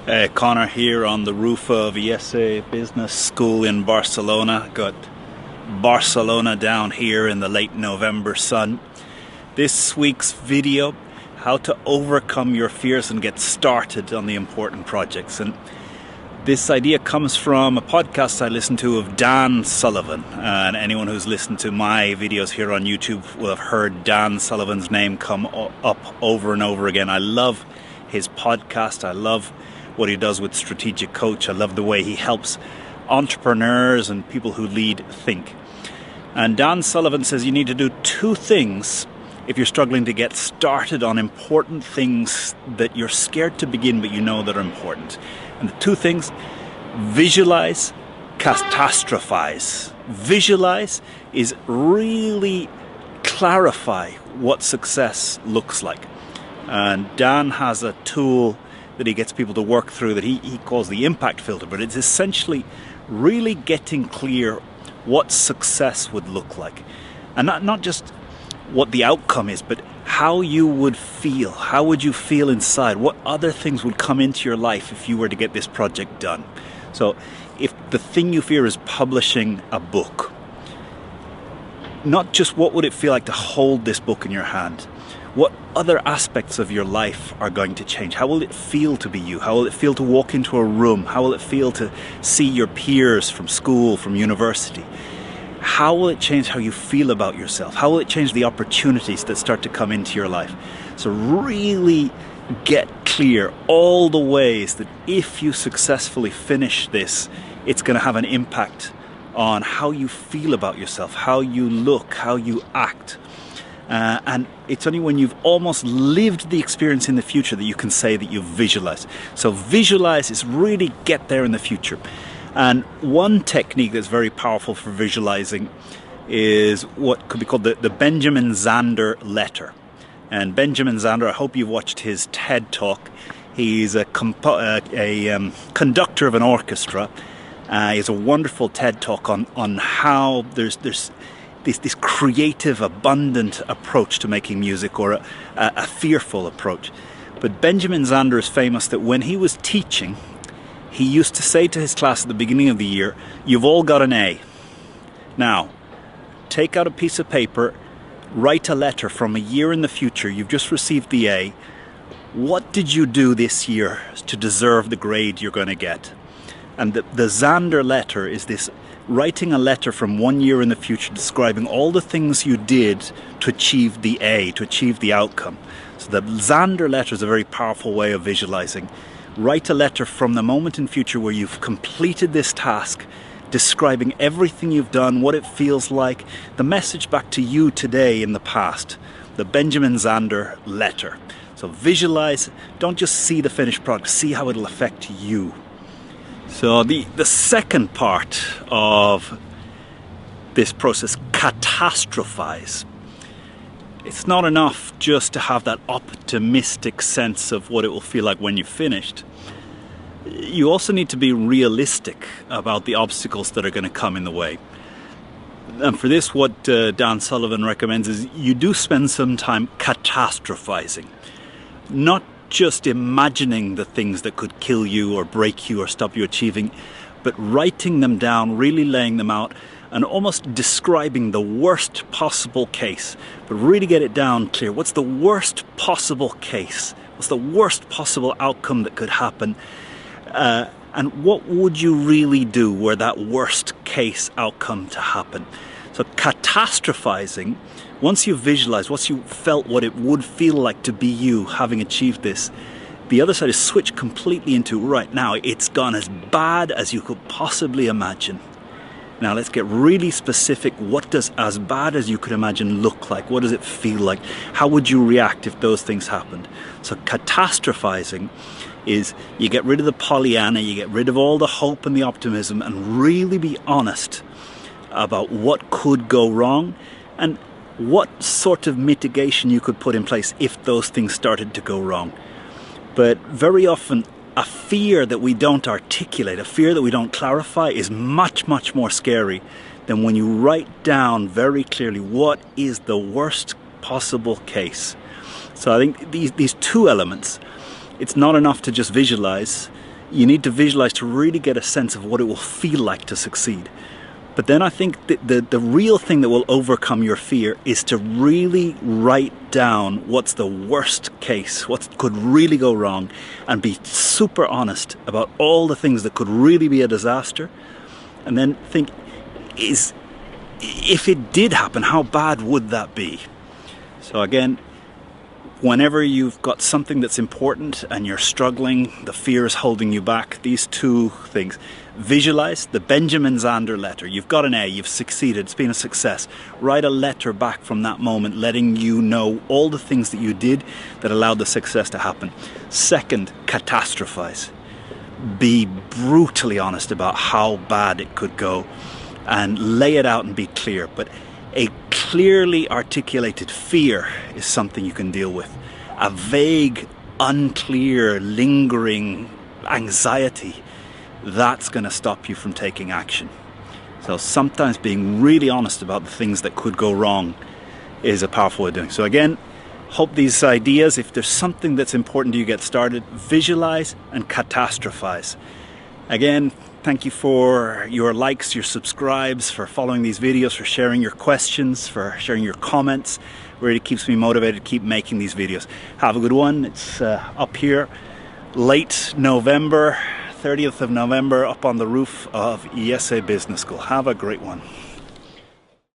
Conor here on the roof of IESE Business School in Barcelona. Got Barcelona down here in the late November sun. This week's video, how to overcome your fears and get started on the important projects. And this idea comes from a podcast I listened to of Dan Sullivan. And anyone who's listened to my videos here on YouTube will have heard Dan Sullivan's name come up over and over again. I love his podcast. I love what he does with Strategic Coach. I love the way he helps entrepreneurs and people who lead think. And Dan Sullivan says you need to do two things if you're struggling to get started on important things that you're scared to begin but you know that are important. And the two things: visualize, catastrophize. Visualize is really clarify what success looks like. And Dan has a tool that he gets people to work through that he calls the impact filter, but it's essentially really getting clear what success would look like. And not just what the outcome is, but how you would feel. How would you feel inside? What other things would come into your life if you were to get this project done? So if the thing you fear is publishing a book, not just what would it feel like to hold this book in your hand, what other aspects of your life are going to change? How will it feel to be you? How will it feel to walk into a room? How will it feel to see your peers from school, from university? How will it change how you feel about yourself? How will it change the opportunities that start to come into your life? So really get clear all the ways that if you successfully finish this, it's going to have an impact on how you feel about yourself, how you look, how you act. And it's only when you've almost lived the experience in the future that you can say that you've visualized. So visualize is really get there in the future. And one technique that's very powerful for visualizing is what could be called the Benjamin Zander letter. And Benjamin Zander, I hope you've watched his TED Talk. He's a conductor of an orchestra. He has a wonderful TED Talk on how there's this creative, abundant approach to making music, or a fearful approach. But Benjamin Zander is famous that when he was teaching, he used to say to his class at the beginning of the year, "You've all got an A. Now, take out a piece of paper, write a letter from a year in the future. You've just received the A. What did you do this year to deserve the grade you're going to get?" And the Zander letter is this writing a letter from 1 year in the future describing all the things you did to achieve the A, to achieve the outcome. So the Zander letter is a very powerful way of visualizing. Write a letter from the moment in future where you've completed this task, describing everything you've done, what it feels like, the message back to you today in the past. The Benjamin Zander letter. So visualize, don't just see the finished product, see how it'll affect you. So the second part of this process, catastrophize. It's not enough just to have that optimistic sense of what it will feel like when you've finished. You also need to be realistic about the obstacles that are going to come in the way. And for this, what Dan Sullivan recommends is you do spend some time catastrophizing. Not just imagining the things that could kill you or break you or stop you achieving, but writing them down, really laying them out, and almost describing the worst possible case. But really get it down clear. What's the worst possible case? What's the worst possible outcome that could happen? And what would you really do were that worst case outcome to happen? So catastrophizing, once you've visualized, once you felt what it would feel like to be you having achieved this, the other side is switch completely into, right now, it's gone as bad as you could possibly imagine. Now let's get really specific. What does as bad as you could imagine look like? What does it feel like? How would you react if those things happened? So catastrophizing is you get rid of the Pollyanna, you get rid of all the hope and the optimism, and really be honest about what could go wrong and what sort of mitigation you could put in place if those things started to go wrong. But very often a fear that we don't articulate, a fear that we don't clarify, is much, much more scary than when you write down very clearly what is the worst possible case. So I think these two elements, it's not enough to just visualize. You need to visualize to really get a sense of what it will feel like to succeed. But then I think the real thing that will overcome your fear is to really write down what's the worst case, what could really go wrong, and be super honest about all the things that could really be a disaster. And then think, if it did happen, how bad would that be? So again, whenever you've got something that's important and you're struggling, the fear is holding you back, these two things. Visualize the Benjamin Zander letter. You've got an A, you've succeeded, it's been a success. Write a letter back from that moment, letting you know all the things that you did that allowed the success to happen. Second, catastrophize. Be brutally honest about how bad it could go and lay it out and be clear. But a clearly articulated fear is something you can deal with. A vague, unclear, lingering anxiety, that's going to stop you from taking action. So sometimes being really honest about the things that could go wrong is a powerful way of doing. So again, hope these ideas, if there's something that's important to you, get started, visualize and catastrophize. Again, thank you for your likes, your subscribes, for following these videos, for sharing your questions, for sharing your comments. Really keeps me motivated to keep making these videos. Have a good one. It's up here late November, 30th of November, up on the roof of IESE Business School. Have a great one.